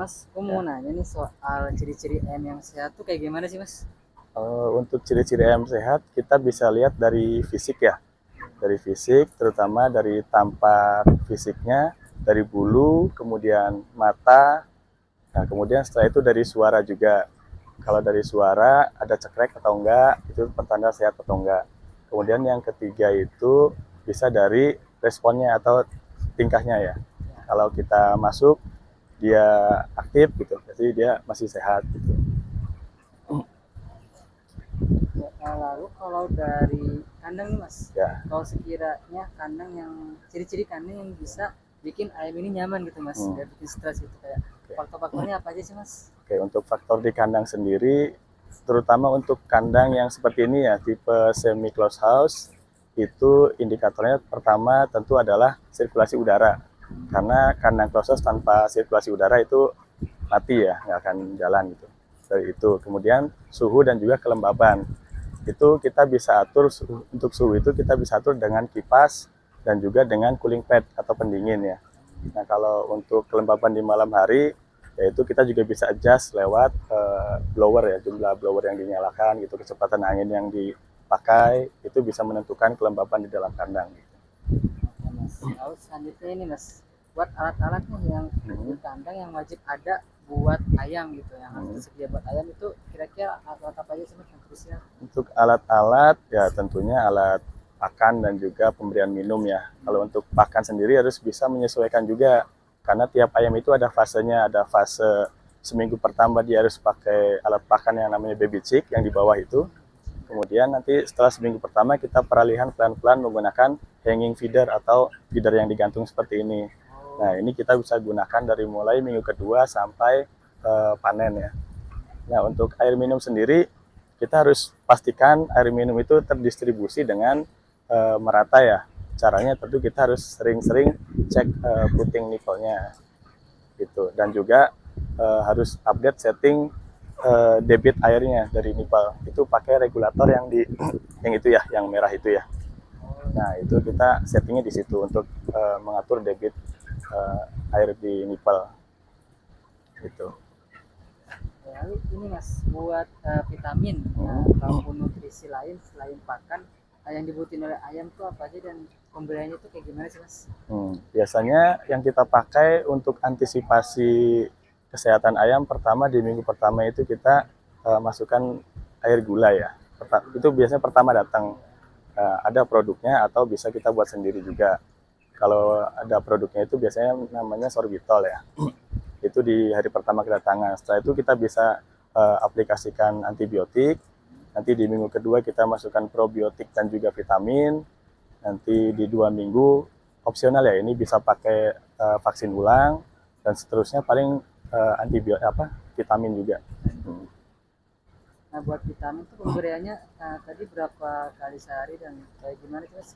Mas, aku mau Ya. nanya nih soal ciri-ciri ayam yang sehat tuh kayak gimana sih, Mas? Untuk ciri-ciri ayam sehat, kita bisa lihat dari fisik ya. Dari fisik, terutama dari tampak fisiknya, dari bulu, kemudian mata. Nah, kemudian setelah itu dari suara juga. Kalau dari suara ada cekrek atau enggak, itu pertanda sehat atau enggak. Kemudian yang ketiga itu bisa dari responnya atau tingkahnya ya. Kalau kita masuk, dia aktif gitu, jadi dia masih sehat gitu. Ya, lalu kalau dari kandang nih, Mas, Ya. kalau sekiranya kandang yang ciri-ciri kandang yang bisa bikin ayam ini nyaman gitu, Mas, Hmm. nggak bikin stres gitu kayak Oke. faktor-faktornya apa aja sih, Mas? Oke, untuk faktor di kandang sendiri, terutama untuk kandang yang seperti ini ya, tipe semi closed house, itu indikatornya pertama tentu adalah sirkulasi udara. Karena kandang closed house tanpa sirkulasi udara itu mati ya, nggak akan jalan gitu. Dari itu, kemudian suhu dan juga kelembaban. Itu kita bisa atur, untuk suhu itu kita bisa atur dengan kipas dan juga dengan cooling pad atau pendingin ya. Nah, kalau untuk kelembaban di malam hari, yaitu kita juga bisa adjust lewat blower ya, jumlah blower yang dinyalakan gitu, kecepatan angin yang dipakai, itu bisa menentukan kelembaban di dalam kandang. Oke, Mas. Lalu selanjutnya ini, Mas, buat alat-alat nih yang di Hmm. kandang yang wajib ada buat ayam gitu, yang harus Hmm. tersedia buat ayam itu kira-kira alat apa aja sih, Mas, yang krusial? Untuk alat-alat ya tentunya alat pakan dan juga pemberian minum ya. Kalau untuk pakan sendiri harus bisa menyesuaikan juga karena tiap ayam itu ada fasenya, ada fase seminggu pertama dia harus pakai alat pakan yang namanya baby chick yang di bawah itu. Kemudian nanti setelah seminggu pertama kita peralihan pelan-pelan menggunakan hanging feeder atau feeder yang digantung seperti ini. Oh, Nah, ini kita bisa gunakan dari mulai minggu kedua sampai panen ya. Nah, untuk air minum sendiri, kita harus pastikan air minum itu terdistribusi dengan merata ya. Caranya tentu kita harus sering-sering cek puting nipple-nya gitu. Dan juga harus update setting debit airnya dari nipple. Itu pakai regulator yang di yang itu ya, yang merah itu ya. oh, Nah, itu kita settingnya di situ untuk mengatur debit air di nipple gitu. lalu ini Mas, buat vitamin Hmm. ataupun nutrisi lain selain pakan yang dibutuhin oleh ayam tuh apa aja dan pemberiannya tuh kayak gimana sih Mas? Biasanya yang kita pakai untuk antisipasi kesehatan ayam pertama di minggu pertama itu kita masukkan air gula ya. Itu biasanya pertama datang ada produknya atau bisa kita buat sendiri juga. Kalau ada produknya itu biasanya namanya sorbitol ya. Itu di hari pertama kedatangan. Setelah itu kita bisa aplikasikan antibiotik. Nanti di minggu kedua kita masukkan probiotik dan juga vitamin. Nanti di 2 minggu opsional ya, ini bisa pakai vaksin ulang dan seterusnya paling antibiotik apa vitamin juga. Hmm. Nah buat vitamin tuh pemberiannya tadi berapa kali sehari dan kayak gimana sih Mas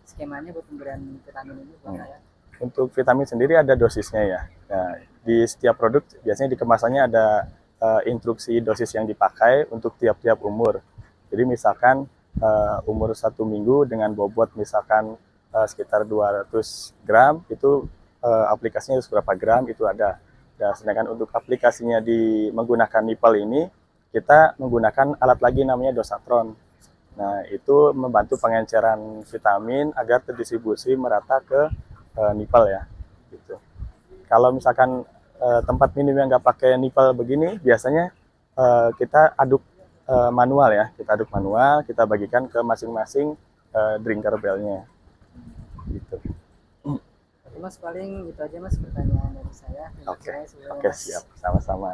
skemanya buat pemberian vitamin ini buat Hmm. ayam? Untuk vitamin sendiri ada dosisnya ya. Nah, di setiap produk biasanya di kemasannya ada instruksi dosis yang dipakai untuk tiap-tiap umur. Jadi misalkan umur 1 minggu dengan bobot misalkan sekitar 200 gram, itu aplikasinya harus berapa gram itu ada. Nah, sedangkan untuk aplikasinya menggunakan nipple ini, kita menggunakan alat lagi namanya dosatron. Nah, itu membantu pengenceran vitamin agar terdistribusi merata ke nipple ya. Gitu. Kalau misalkan tempat minum yang nggak pakai nipple begini, biasanya kita aduk manual ya. Kita aduk manual, kita bagikan ke masing-masing drinker bellnya. Gitu. Oke Mas paling itu aja Mas pertanyaan dari saya. Terima Oke, kasih sebelumnya oke Mas. siap, sama-sama.